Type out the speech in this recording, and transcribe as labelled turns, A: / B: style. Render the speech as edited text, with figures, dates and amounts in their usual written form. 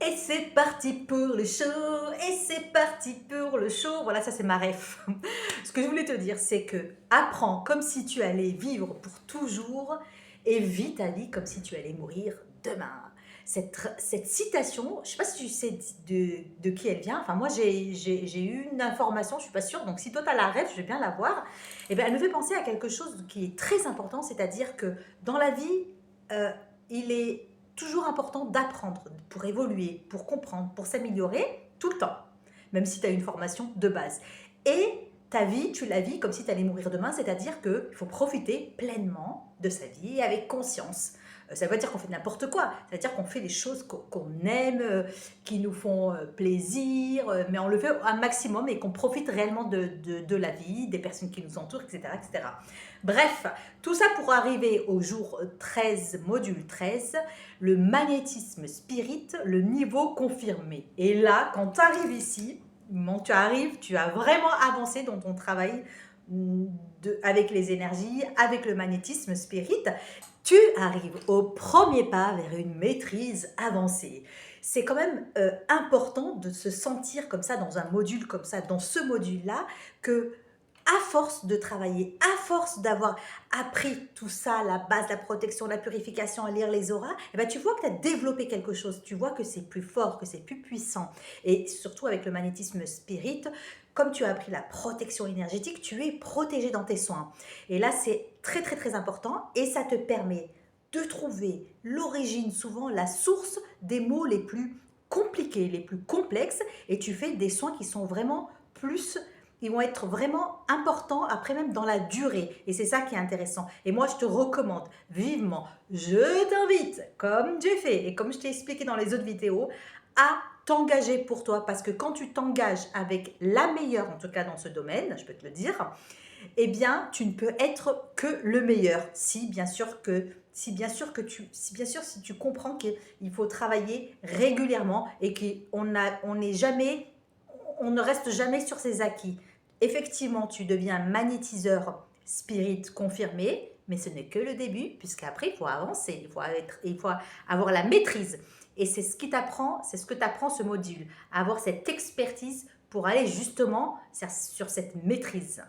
A: Et c'est parti pour le show, et c'est parti pour le show. Voilà, ça c'est ma ref. Ce que je voulais te dire, c'est que apprends comme si tu allais vivre pour toujours et vis ta vie comme si tu allais mourir demain. Cette citation, je ne sais pas si tu sais de qui elle vient. Enfin, moi, j'ai eu une information, je ne suis pas sûre. Donc, si toi, tu as la ref, je vais bien la voir. Eh bien, elle me fait penser à quelque chose qui est très important, c'est-à-dire que dans la vie, euh, il est toujours important d'apprendre pour évoluer, pour comprendre, pour s'améliorer tout le temps, même si tu as une formation de base. Et ta vie, tu la vis comme si tu allais mourir demain, c'est-à-dire qu'il faut profiter pleinement de sa vie avec conscience. Ça ne veut pas dire qu'on fait n'importe quoi, ça veut dire qu'on fait les choses qu'on aime, qui nous font plaisir, mais on le fait un maximum et qu'on profite réellement de la vie, des personnes qui nous entourent, etc., etc. Bref, tout ça pour arriver au jour 13, module 13, le magnétisme spirit, le niveau confirmé. Et là, quand tu arrives ici, tu arrives, tu as vraiment avancé dans ton travail avec les énergies, avec le magnétisme spirit. Tu arrives au premier pas vers une maîtrise avancée. C'est quand même important de se sentir comme ça dans un module comme ça, dans ce module-là, que à force de travailler, à force d'avoir appris tout ça, la base, la protection, la purification, à lire les auras, eh ben, tu vois que tu as développé quelque chose, tu vois que c'est plus fort, que c'est plus puissant. Et surtout avec le magnétisme spirit, comme tu as appris la protection énergétique, tu es protégé dans tes soins. Et là, c'est très très très important et ça te permet de trouver l'origine, souvent la source des mots les plus compliqués, les plus complexes, et tu fais des soins qui sont vraiment plus, ils vont être vraiment importants après même dans la durée. Et c'est ça qui est intéressant. Et moi, je te recommande vivement, je t'invite, comme j'ai fait et comme je t'ai expliqué dans les autres vidéos, à t'engager pour toi. Parce que quand tu t'engages avec la meilleure, en tout cas dans ce domaine, je peux te le dire, eh bien, tu ne peux être que le meilleur. Si bien sûr si tu comprends qu'il faut travailler régulièrement et on n'est jamais, on ne reste jamais sur ses acquis. Effectivement, tu deviens un magnétiseur spirit confirmé, mais ce n'est que le début, puisqu'après, il faut avancer, il faut avoir la maîtrise. Et c'est ce qui t'apprend, c'est ce que t'apprend ce module, avoir cette expertise pour aller justement sur cette maîtrise.